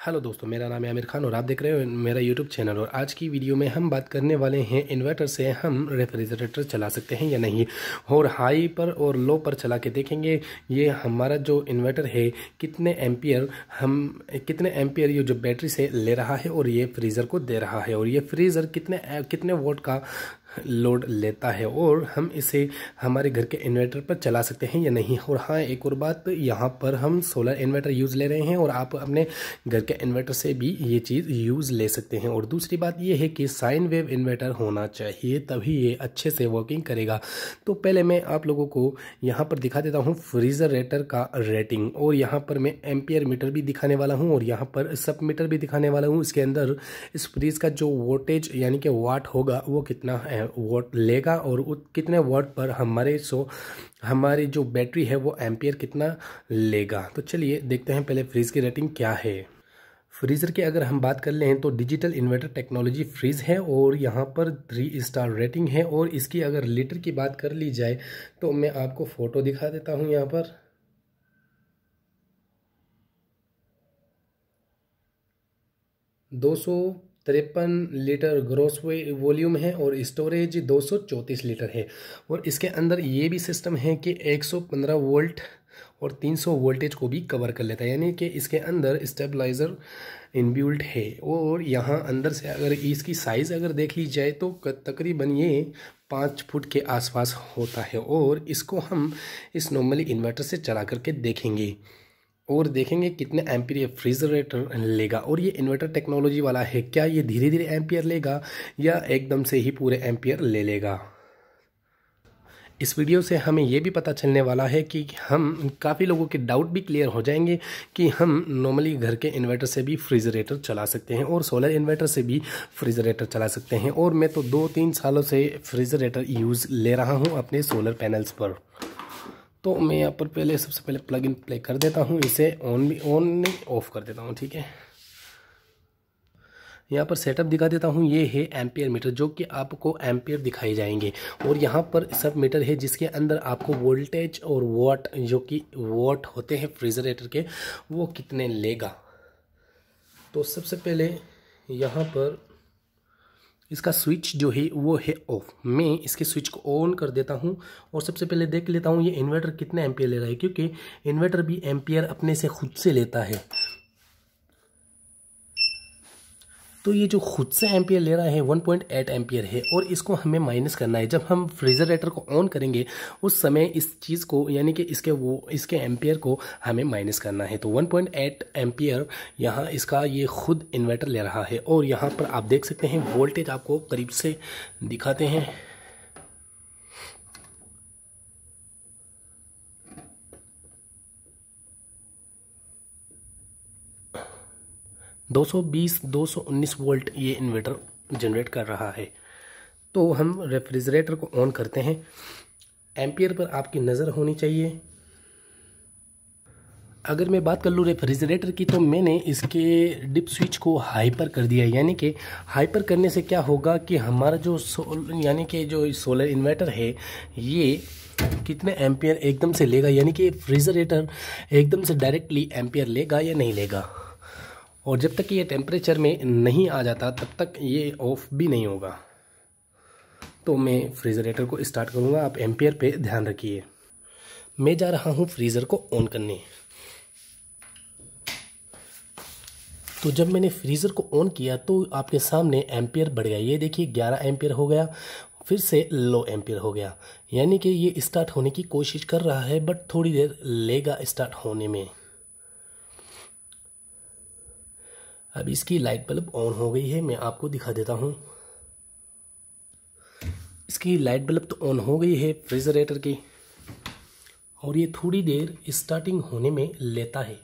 Hello दोस्तों, मेरा नाम है आमिर खान और आप देख रहे हो मेरा यूट्यूब चैनल। और आज की वीडियो में हम बात करने वाले हैं इन्वर्टर से हम रेफ्रिजरेटर चला सकते हैं या नहीं, और हाई पर और लो पर चला के देखेंगे ये हमारा जो इन्वर्टर है कितने एम्पियर ये जो बैटरी से ले रहा है और ये फ्रीज़र को दे रहा है, और ये फ्रीज़र कितने वोल्ट का लोड लेता है, और हम इसे हमारे घर के इन्वर्टर पर चला सकते हैं या नहीं। और हाँ, एक और बात, यहाँ पर हम सोलर इन्वर्टर यूज़ ले रहे हैं और आप अपने घर के इन्वर्टर से भी ये चीज़ यूज़ ले सकते हैं। और दूसरी बात ये है कि साइन वेव इन्वर्टर होना चाहिए, तभी ये अच्छे से वर्किंग करेगा। तो पहले मैं आप लोगों को यहाँ पर दिखा देता हूँ फ्रीजरेटर का रेटिंग, और यहाँ पर मैं एम्पियर मीटर भी दिखाने वाला हूँ और यहाँ पर सब मीटर भी दिखाने वाला हूँ। इसके अंदर इस फ्रीज का जो वोल्टेज यानी कि वाट होगा वो कितना वोट लेगा, और कितने वोट पर हमारी जो बैटरी है वो एम्पियर कितना लेगा। तो चलिए देखते हैं पहले फ्रीज की रेटिंग क्या है। फ्रीज़र की अगर हम बात कर लें तो डिजिटल इन्वर्टर टेक्नोलॉजी फ्रीज है और यहाँ पर 3 स्टार रेटिंग है। और इसकी अगर लीटर की बात कर ली जाए तो मैं आपको फ़ोटो दिखा देता हूँ। यहाँ पर 253 लीटर ग्रॉस वॉल्यूम है और स्टोरेज 234 लीटर है। और इसके अंदर ये भी सिस्टम है कि 115 वोल्ट और 300 वोल्टेज को भी कवर कर लेता है, यानी कि इसके अंदर स्टेबलाइज़र इनबिल्ट है। और यहाँ अंदर से अगर इसकी साइज़ अगर देख ली जाए तो तकरीबन ये 5 फुट के आसपास होता है। और इसको हम इस नॉर्मली इन्वर्टर से चला करके देखेंगे और देखेंगे कितने एम्पियर ये फ्रीजरेटर लेगा। और ये इन्वर्टर टेक्नोलॉजी वाला है, क्या ये धीरे धीरे एम्पियर लेगा या एकदम से ही पूरे एम्पियर ले लेगा। इस वीडियो से हमें ये भी पता चलने वाला है कि हम काफ़ी लोगों के डाउट भी क्लियर हो जाएंगे कि हम नॉर्मली घर के इन्वर्टर से भी फ्रीजरेटर चला सकते हैं और सोलर इन्वर्टर से भी फ्रीजरेटर चला सकते हैं। और मैं तो 2-3 सालों से फ्रीजरेटर यूज़ ले रहा हूँ अपने सोलर पैनल्स पर। तो मैं यहाँ पर सबसे पहले प्लग इन प्ले कर देता हूँ, इसे ऑन ऑफ कर देता हूँ। ठीक है, यहाँ पर सेटअप दिखा देता हूँ। ये है एम्पियर मीटर जो कि आपको एम्पियर दिखाए जाएंगे, और यहाँ पर सब मीटर है जिसके अंदर आपको वोल्टेज और वाट जो कि वाट होते हैं फ्रीजरेटर के वो कितने लेगा। तो सबसे पहले यहाँ पर इसका स्विच जो है वो है ऑफ। मैं इसके स्विच को ऑन कर देता हूँ और सबसे पहले देख लेता हूँ ये इन्वर्टर कितने एम्पियर ले रहा है, क्योंकि इन्वर्टर भी एम्पियर अपने से खुद से लेता है। तो ये जो खुद से एम्पियर ले रहा है 1.8 एम्पियर है, और इसको हमें माइनस करना है। जब हम फ्रीजरेटर को ऑन करेंगे उस समय इस चीज़ को यानी कि इसके एम्पियर को हमें माइनस करना है। तो 1.8 एम्पियर यहाँ इसका ये खुद इन्वर्टर ले रहा है। और यहाँ पर आप देख सकते हैं वोल्टेज आपको करीब से दिखाते हैं। (220, 219 वोल्ट ये इन्वर्टर जनरेट कर रहा है। तो हम रेफ्रिजरेटर को ऑन करते हैं। एम्पियर पर आपकी नज़र होनी चाहिए। अगर मैं बात कर लूँ रेफ्रिजरेटर की, तो मैंने इसके डिप स्विच को हाई पर कर दिया, यानी कि हाई पर करने से क्या होगा कि हमारा जो यानी कि जो सोलर इन्वर्टर है ये कितने एम्पियर एकदम से लेगा, यानी कि फ्रीजरेटर एकदम से डायरेक्टली एम्पियर लेगा या नहीं लेगा। और जब तक ये टेम्परेचर में नहीं आ जाता तब तक ये ऑफ भी नहीं होगा। तो मैं फ्रीजरेटर को स्टार्ट करूँगा, आप एम्पियर पे ध्यान रखिए। मैं जा रहा हूँ फ्रीज़र को ऑन करने। तो जब मैंने फ्रीज़र को ऑन किया तो आपके सामने एम्पियर बढ़ गया। ये देखिए 11 एम्पियर हो गया, फिर से लो एम्पियर हो गया, यानी कि ये स्टार्ट होने की कोशिश कर रहा है, बट थोड़ी देर लेगा स्टार्ट होने में। अब इसकी लाइट बल्ब ऑन हो गई है, मैं आपको दिखा देता हूँ। इसकी लाइट बल्ब तो ऑन हो गई है फ्रीजरेटर की, और ये थोड़ी देर स्टार्टिंग होने में लेता है।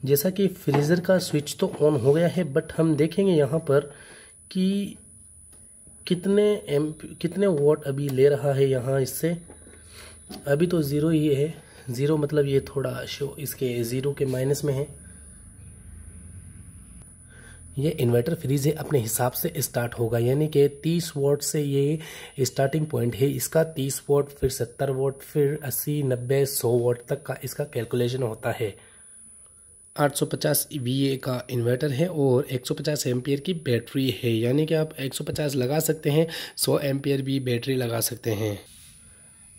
जैसा कि फ्रीज़र का स्विच तो ऑन हो गया है, बट हम देखेंगे यहाँ पर कि कितने वोट अभी ले रहा है यहाँ इससे। अभी तो ज़ीरो ही है, ज़ीरो मतलब ये थोड़ा शो इसके ज़ीरो के माइनस में है। ये इन्वर्टर फ्रीज है, अपने हिसाब से स्टार्ट होगा, यानी कि 30 वोट से ये स्टार्टिंग पॉइंट है इसका। 30 वोट, फिर 70 वोट, फिर 80, 90, 100 वोट तक का इसका कैलकुलेशन होता है। 850 VA का इन्वर्टर है और 150 एम्पियर की बैटरी है, यानी कि आप 150 लगा सकते हैं, 100 एम्पियर भी बैटरी लगा सकते हैं।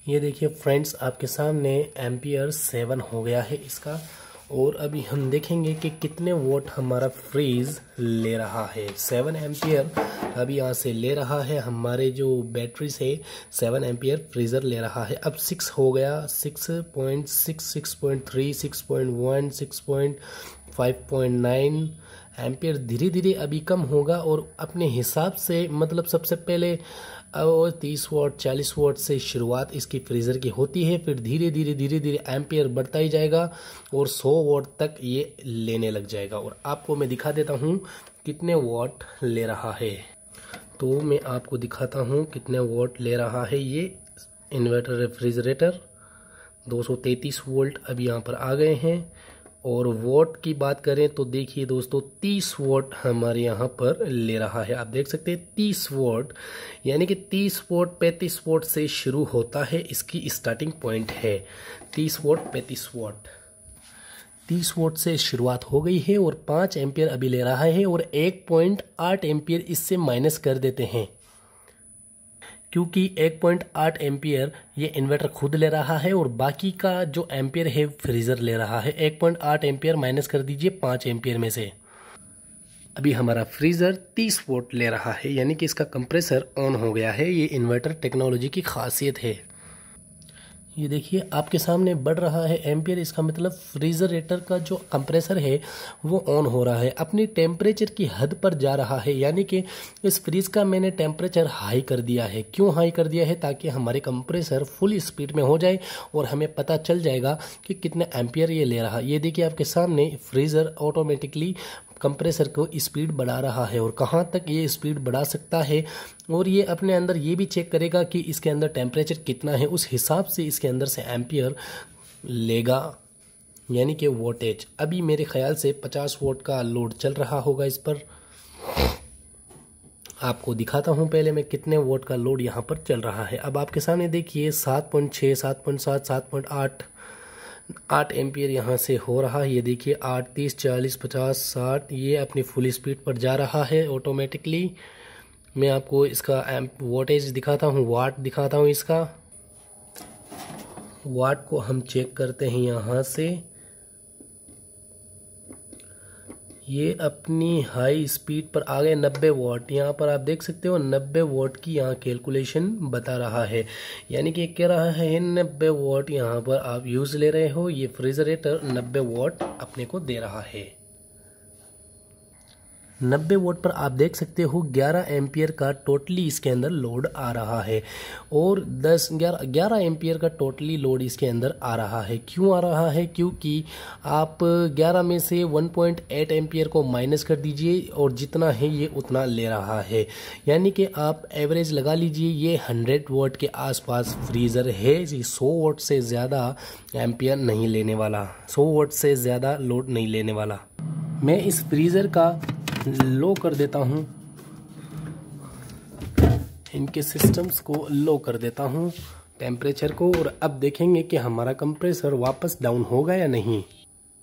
ये देखिए फ्रेंड्स, आपके सामने एम्पियर 7 हो गया है इसका। और अभी हम देखेंगे कि कितने वोट हमारा फ्रीज ले रहा है। 7 एम्पियर अभी यहाँ से ले रहा है, हमारे जो बैटरी से 7 एम्पियर फ्रीज़र ले रहा है। अब 6 हो गया, 6.6, 6.3, 6.1, 6.5.9 एम्पियर धीरे धीरे अभी कम होगा। और अपने हिसाब से मतलब सबसे पहले और 30 वाट 40 वाट से शुरुआत इसकी फ्रीज़र की होती है, फिर धीरे धीरे एम्पियर बढ़ता ही जाएगा और 100 वाट तक ये लेने लग जाएगा। और आपको मैं दिखा देता हूँ कितने वाट ले रहा है। तो मैं आपको दिखाता हूँ कितने वाट ले रहा है ये इन्वर्टर रेफ्रिजरेटर। 233 वोल्ट अभी यहाँ पर आ गए हैं। और वोट की बात करें तो देखिए दोस्तों, 30 वोट हमारे यहाँ पर ले रहा है। आप देख सकते हैं 30 वोट, यानी कि 30 वोट 35 वोट से शुरू होता है, इसकी स्टार्टिंग पॉइंट है 30 वोट 35 वोट। 30 वोट से शुरुआत हो गई है और 5 एम्पियर अभी ले रहा है। और 1.8 एम्पियर इससे माइनस कर देते हैं, क्योंकि 1.8 एम्पियर ये इन्वर्टर खुद ले रहा है और बाकी का जो एम्पियर है फ्रीज़र ले रहा है। 1.8 एम्पियर माइनस कर दीजिए 5 एम्पियर में से। अभी हमारा फ्रीज़र 30 वोट ले रहा है, यानी कि इसका कंप्रेसर ऑन हो गया है। ये इन्वर्टर टेक्नोलॉजी की खासियत है। ये देखिए आपके सामने बढ़ रहा है एम्पियर, इसका मतलब फ्रीजरेटर का जो कंप्रेसर है वो ऑन हो रहा है, अपनी टेम्परेचर की हद पर जा रहा है। यानी कि इस फ्रीज का मैंने टेम्परेचर हाई कर दिया है। क्यों हाई कर दिया है? ताकि हमारे कंप्रेसर फुल स्पीड में हो जाए और हमें पता चल जाएगा कि कितने एम्पियर ये ले रहा है। ये देखिए आपके सामने फ्रीज़र ऑटोमेटिकली कंप्रेसर को स्पीड बढ़ा रहा है और कहाँ तक ये स्पीड बढ़ा सकता है। और ये अपने अंदर ये भी चेक करेगा कि इसके अंदर टेम्परेचर कितना है, उस हिसाब से इसके अंदर से एम्पियर लेगा, यानी कि वोल्टेज। अभी मेरे ख्याल से 50 वोल्ट का लोड चल रहा होगा इस पर। आपको दिखाता हूँ पहले मैं कितने वोल्ट का लोड यहाँ पर चल रहा है। अब आपके सामने देखिए 7.6, 7.7, 7.8 8 एम्पियर यहाँ से हो रहा है। ये देखिए 8, 30, 40, 50, 60 ये अपनी फुल स्पीड पर जा रहा है ऑटोमेटिकली। मैं आपको इसका वोल्टेज दिखाता हूँ, वाट दिखाता हूँ। इसका वाट को हम चेक करते हैं यहाँ से। ये अपनी हाई स्पीड पर आ गए 90 वॉट। यहाँ पर आप देख सकते हो 90 वॉट की यहाँ कैलकुलेशन बता रहा है, यानी कि कह रहा है 90 वॉट यहाँ पर आप यूज़ ले रहे हो। ये फ्रीजरेटर 90 वॉट अपने को दे रहा है। 90 वोट पर आप देख सकते हो 11 एम्पियर का टोटली इसके अंदर लोड आ रहा है और 11 एम्पियर का टोटली लोड इसके अंदर आ रहा है। क्यों आ रहा है? क्योंकि आप 11 में से 1.8 एम्पियर को माइनस कर दीजिए और जितना है ये उतना ले रहा है, यानी कि आप एवरेज लगा लीजिए ये 100 वोट के आसपास फ्रीज़र है। 100 वोट से ज़्यादा एम्पियर नहीं लेने वाला, 100 वोट से ज़्यादा लोड नहीं लेने वाला। मैं इस फ्रीज़र का लो कर देता हूँ, इनके सिस्टम्स को लो कर देता हूँ टेम्परेचर को, और अब देखेंगे कि हमारा कंप्रेसर वापस डाउन होगा या नहीं।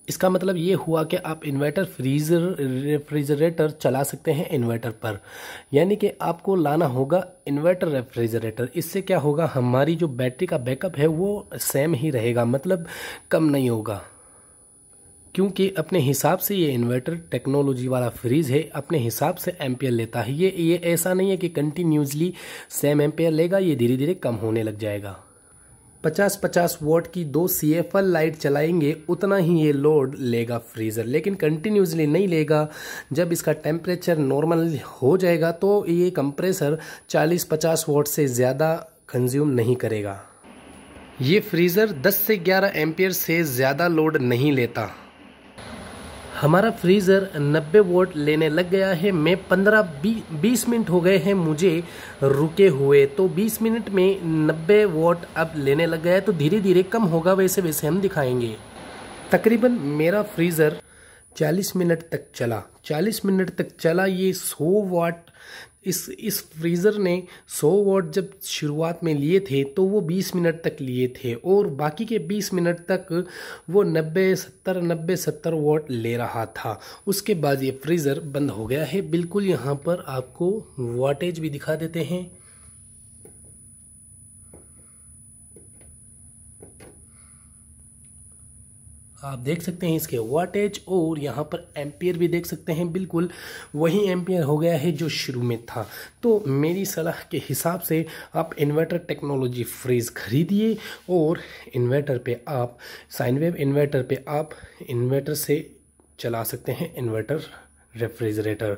इसका मतलब ये हुआ कि आप इन्वर्टर रेफ्रिजरेटर चला सकते हैं इन्वर्टर पर, यानी कि आपको लाना होगा इन्वर्टर रेफ्रिजरेटर। इससे क्या होगा, हमारी जो बैटरी का बैकअप है वो सेम ही रहेगा, मतलब कम नहीं होगा, क्योंकि अपने हिसाब से ये इन्वर्टर टेक्नोलॉजी वाला फ्रीज है, अपने हिसाब से एम्पियर लेता है। ये ऐसा नहीं है कि कंटिन्यूसली सेम एम्पियर लेगा, ये धीरे धीरे कम होने लग जाएगा। 50-50 वोट की 2 CFL लाइट चलाएंगे उतना ही ये लोड लेगा फ्रीज़र, लेकिन कंटिन्यूसली नहीं लेगा। जब इसका टेम्परेचर नॉर्मल हो जाएगा तो ये कंप्रेसर 40-50 वोट से ज़्यादा कंज्यूम नहीं करेगा। ये फ्रीज़र 10 से 11 एम्पियर से ज़्यादा लोड नहीं लेता। हमारा फ्रीज़र 90 वोट लेने लग गया है। मैं 15-20 मिनट हो गए हैं मुझे रुके हुए, तो 20 मिनट में 90 वोट अब लेने लग गया है, तो धीरे धीरे कम होगा, वैसे वैसे हम दिखाएंगे। तकरीबन मेरा फ्रीज़र 40 मिनट तक चला। 40 मिनट तक चला, ये 100 वाट इस फ्रीज़र ने 100 वॉट जब शुरुआत में लिए थे तो वो 20 मिनट तक लिए थे और बाकी के 20 मिनट तक वो 90-70 वॉट ले रहा था। उसके बाद ये फ्रीज़र बंद हो गया है। बिल्कुल यहाँ पर आपको वाटेज भी दिखा देते हैं। आप देख सकते हैं इसके वाटेज और यहाँ पर एम्पियर भी देख सकते हैं। बिल्कुल वही एम्पियर हो गया है जो शुरू में था। तो मेरी सलाह के हिसाब से आप इन्वर्टर टेक्नोलॉजी फ्रीज खरीदिए और इन्वर्टर पे आप साइन वेव इन्वर्टर पे आप इन्वर्टर से चला सकते हैं इन्वर्टर रेफ्रिजरेटर,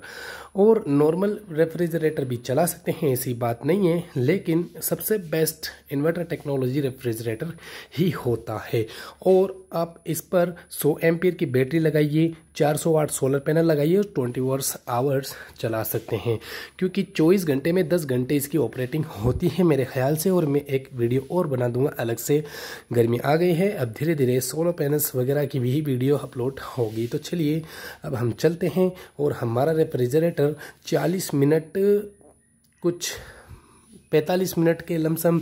और नॉर्मल रेफ्रिजरेटर भी चला सकते हैं, ऐसी बात नहीं है, लेकिन सबसे बेस्ट इन्वर्टर टेक्नोलॉजी रेफ्रिजरेटर ही होता है। और आप इस पर 100 एम्पीयर की बैटरी लगाइए, 400 वाट सोलर पैनल लगाइए और 20 आवर्स चला सकते हैं, क्योंकि 24 घंटे में 10 घंटे इसकी ऑपरेटिंग होती है मेरे ख्याल से। और मैं एक वीडियो और बना दूंगा अलग से, गर्मी आ गई है, अब धीरे धीरे सोलर पैनल्स वगैरह की भी वीडियो अपलोड होगी। तो चलिए अब हम चलते हैं। और हमारा रेफ्रिजरेटर 40 मिनट कुछ 45 मिनट के लमसम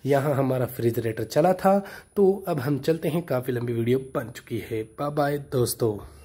यहाँ हमारा रेफ्रिजरेटर चला था। तो अब हम चलते हैं, काफ़ी लंबी वीडियो बन चुकी है। बाय बाय दोस्तों।